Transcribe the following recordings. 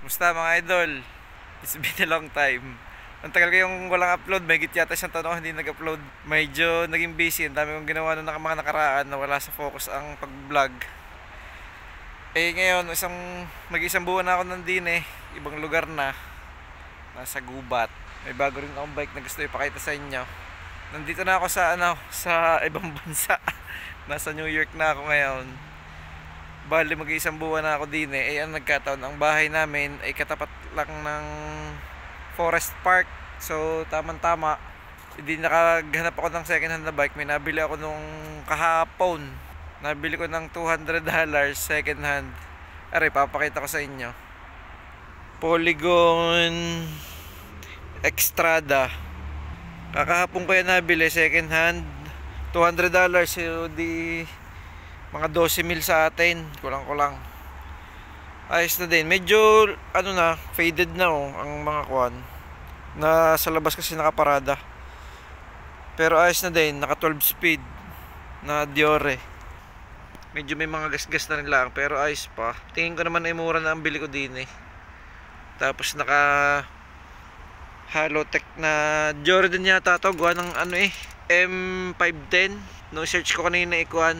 Musta mga idol? It's been a long time. Ang tagal ko yung walang upload. May yata isang taon ako hindi nag-upload. Medyo naging busy. Ang dami kong ginawa nung mga nakaraan na wala sa focus ang pag-vlog. Ngayon, mag-isang buwan na ako nandun Ibang lugar na. Nasa gubat. May bago rin akong bike na gusto ipakita sa inyo. Nandito na ako sa ibang bansa. Nasa New York na ako ngayon. Bali mag-isang buwan na ako din ang nagkataon, ang bahay namin ay katapat lang ng Forest Park. So tamang tama, hindi nakaghanap ako ng second hand na bike. May nabili ako nung kahapon. Nabili ko ng $200 second hand. Aray, papakita ko sa inyo. Polygon Extrada. Kakahapon ko yan nabili second hand, $200. So di mga 12 mil sa atin, kulang-kulang. Ayos na din. Medyo faded na ang mga kuwan. Na sa labas kasi nakaparada. Pero ayos na din, naka 12 speed na Diore. Medyo may mga gas-gas na rin lang, pero ayos pa. Tingin ko naman ay mura na ang bili ko din Tapos naka Halotech na Jordan yata to, gawa ng M510. No search ko kanina ikuan.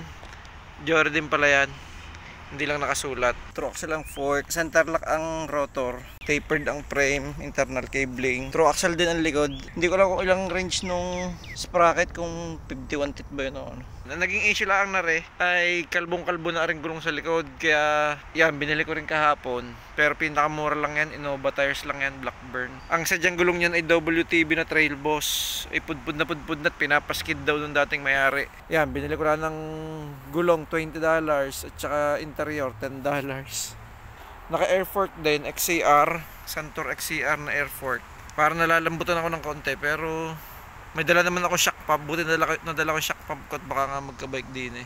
Jordan pala yan. Hindi lang nakasulat. True-axle ang fork. Center lock ang rotor. Tapered ang frame. Internal cabling. True-axle din ang likod. Hindi ko lang kung ilang range nung sprocket. Kung 51 tit ba yun o ano. Naging issue lang ay kalbong-kalbo na rin gulong sa likod. Kaya yan, binili ko rin kahapon. Pero pinakamura lang yan. Innova tires lang yan. Blackburn. Ang sadyang gulong yan ay WTB na Trail Boss. Ay pudpud na pinapaskid daw nung dating mayari. Yan, binili ko lang ng gulong $20 at saka interior $10. Naka air fork din, XCR, Santor XCR na air fork. Para nalalambutan ako ng konti, pero may dala naman ako shock pump. Buti nadala ko shock pump ko at baka nga magka-bike din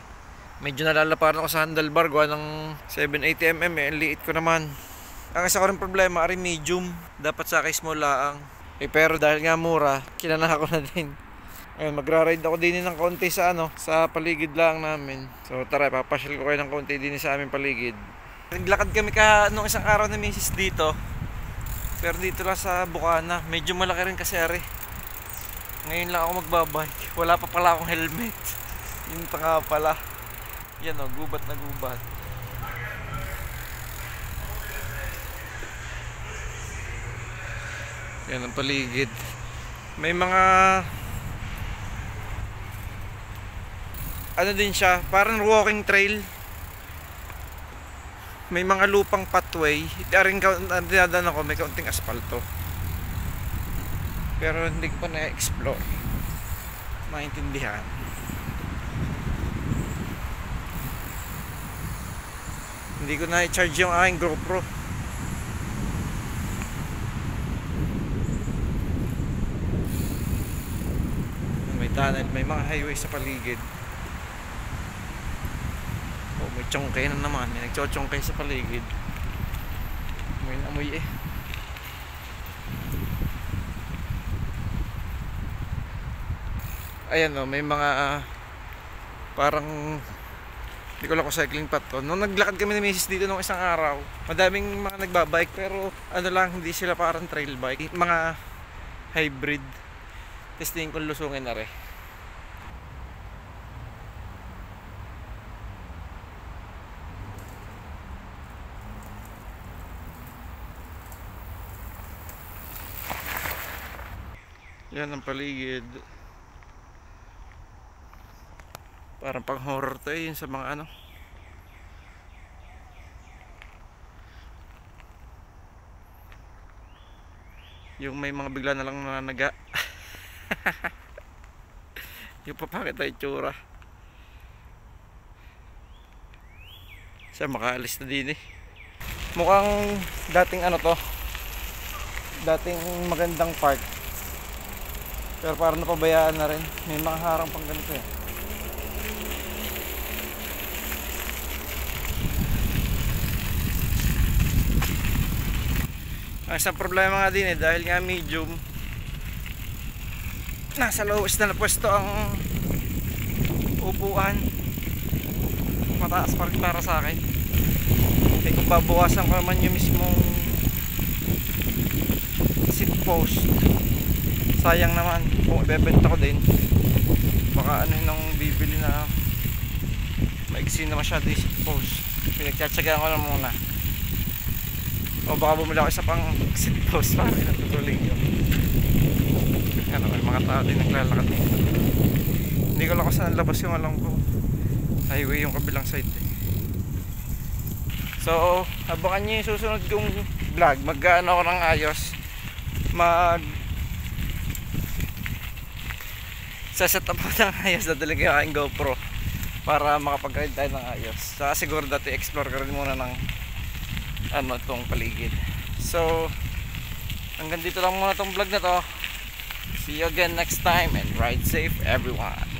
Medyo nalalaparan ako sa handlebar, gawa ng 780mm ang liit ko naman. Ang isa ko rin problema, medium. Dapat sa akin small laang. Pero dahil nga mura, kinanahan ko na din. Ayun, magra-ride ako din ng konti sa sa paligid lang namin. So tara, papasyal ko kayo ng konti din sa aming paligid. Naglakad kami nung isang araw na misis dito. Pero dito lang sa Bukana. Medyo malaki rin kasi ngayon lang ako magbabike. Wala pa pala akong helmet. Yun pa nga pala. Yan gubat na gubat. Yan ang paligid. May mga din siya, parang walking trail. May mga lupang pathway. Dinadaan ako, may kaunting asfalto. Pero hindi ko pa na-explore. Maintindihan. Hindi ko na-charge yung aking GoPro. May tunnel, may mga highway sa paligid. May tsongkay na naman. May nagchochongkay sa paligid. May amoy Ayan may mga parang hindi ko lang kung cycling path to. Nung naglakad kami ni misis dito nung isang araw, madaming mga nagbabike, pero lang, hindi sila parang trail bike, mga hybrid. Testing kung lusungin na rin. Yan ang paligid. Parang pang horror to yun sa mga yung may mga bigla na lang nanaga. Yung papakit ay itsura. Siya makaalis na din Mukhang dating dating magandang park. Pero parang napabayaan na rin. May mga harang pang ganito Ang isang problema nga din dahil nga medium, nasa lowest na pwesto ang upuan. Mataas pa rin para sa akin. Kung babawasan ko naman yung mismong post. Sayang naman kung ibebenta ko din, baka ano nang bibili na maigsi na masyado yung seat post. Pinagtsatsagaan ko lang muna, o baka bumili ako isa pang seat post para pinatutuloy yun. Ano, may mga tao din naglalakad dito. Hindi ko lang kasi nalabas yung alam ko, highway yung kabilang side eh. So abangan nyo yung susunod kong vlog. Mag-ano ako ng ayos, saset up ako ng ayos. Dadali ko yung aking GoPro para makapag-ride tayo ng ayos. Saka siguro dati explore ka rin muna ng ano, tong paligid. So hanggang dito lang muna tong vlog na to. See you again next time and ride safe everyone.